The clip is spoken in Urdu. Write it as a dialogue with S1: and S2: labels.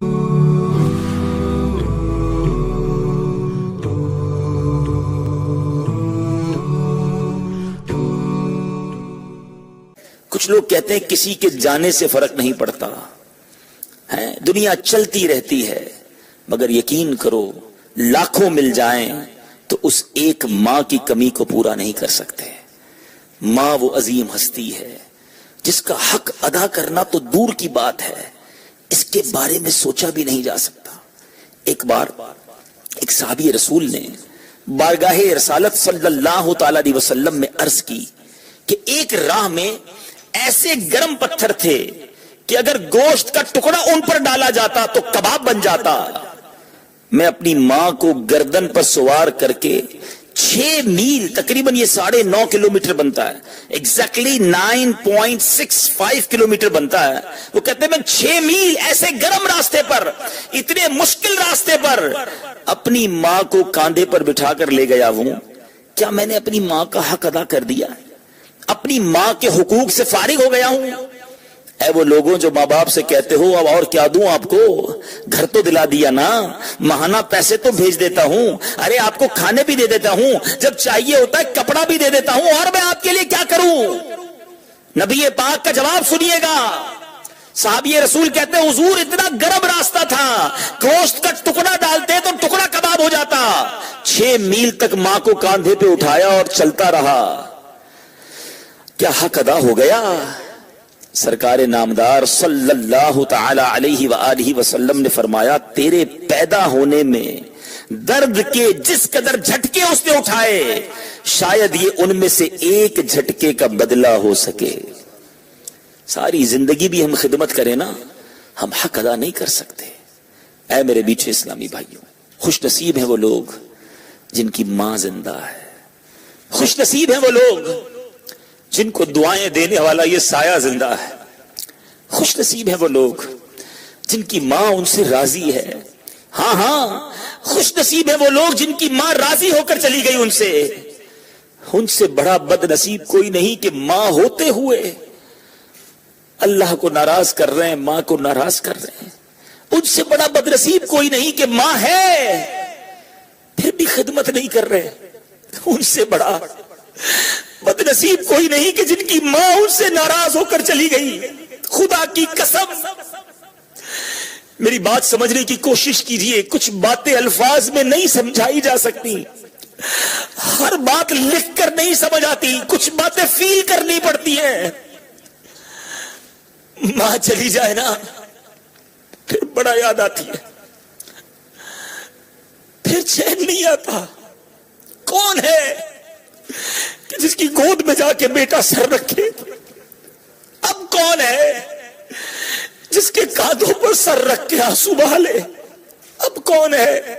S1: کچھ لوگ کہتے ہیں کسی کے جانے سے فرق نہیں پڑتا ہے، دنیا چلتی رہتی ہے، مگر یقین کرو لاکھوں مل جائیں تو اس ایک ماں کی کمی کو پورا نہیں کر سکتے۔ ماں وہ عظیم ہستی ہے جس کا حق ادا کرنا تو دور کی بات ہے، اس کے بارے میں سوچا بھی نہیں جا سکتا۔ ایک بار ایک صحابی رسول نے بارگاہ رسالت صلی اللہ تعالی علیہ وسلم میں عرض کی کہ ایک راہ میں ایسے گرم پتھر تھے کہ اگر گوشت کا ٹکڑا ان پر ڈالا جاتا تو کباب بن جاتا۔ میں اپنی ماں کو گردن پر سوار کر کے 6 میل تقریباً یہ 9.5 کلومیٹر بنتا ہے، ایگزیکٹلی 9.65 کلومیٹر بنتا ہے۔ وہ کہتے ہیں میں 6 میل ایسے گرم راستے پر، اتنے مشکل راستے پر اپنی ماں کو کاندھے پر بٹھا کر لے گیا ہوں۔ کیا میں نے اپنی ماں کا حق ادا کر دیا؟ اپنی ماں کے حقوق سے فارغ ہو گیا ہوں؟ اے وہ لوگوں جو ماں باپ سے کہتے ہو اب اور کیا دوں آپ کو، گھر تو دلا دیا نا، ماہانہ پیسے تو بھیج دیتا ہوں، ارے آپ کو کھانے بھی دے دیتا ہوں، جب چاہیے ہوتا ہے کپڑا بھی دے دیتا ہوں، اور میں آپ کے لیے کیا کروں؟ نبی پاک کا جواب سنیے گا۔ صحابی رسول کہتے ہیں حضور اتنا گرم راستہ تھا، گوشت کا ٹکڑا ڈالتے تو ٹکڑا کباب ہو جاتا۔ 6 میل تک ماں کو کاندھے پہ اٹھایا اور چلتا رہا۔ کیا حق ادا ہو گیا؟ سرکار نامدار صلی اللہ تعالی علیہ وآلہ وسلم نے فرمایا تیرے پیدا ہونے میں درد کے جس قدر جھٹکے اس نے اٹھائے، شاید یہ ان میں سے ایک جھٹکے کا بدلہ ہو سکے۔ ساری زندگی بھی ہم خدمت کریں نا، ہم حق ادا نہیں کر سکتے۔ اے میرے بیچے اسلامی بھائیوں، خوش نصیب ہیں وہ لوگ جن کی ماں زندہ ہے، خوش نصیب ہیں وہ لوگ جن کو دعائیں دینے والا یہ سایہ زندہ ہے، خوش نصیب ہیں وہ لوگ جن کی ماں ان سے راضی ہے۔ ہاں خوش نصیب ہیں وہ لوگ جن کی ماں راضی ہو کر چلی گئی ان سے بڑا بد نصیب کوئی نہیں کہ ماں ہوتے ہوئے اللہ کو ناراض کر رہے ہیں، ماں کو ناراض کر رہے ہیں۔ ان سے بڑا بد نصیب کوئی نہیں کہ ماں ہے پھر بھی خدمت نہیں کر رہے۔ ان سے بڑا بد نصیب کوئی نہیں کہ جن کی ماں ان سے ناراض ہو کر چلی گئی۔ خدا کی قسم میری بات سمجھنے کی کوشش کیجئے، کچھ باتیں الفاظ میں نہیں سمجھائی جا سکتی، ہر بات لکھ کر نہیں سمجھ آتی، کچھ باتیں فیل کرنی پڑتی ہیں۔ ماں چلی جائے نا پھر بڑا یاد آتی ہے، پھر چین نہیں آتا۔ کون ہے کہ جس کی گود میں جا کے بیٹا سر رکھے؟ اب کون ہے جس کے کاندھوں پر سر رکھ کے آنسو بہا لے؟ اب کون ہے؟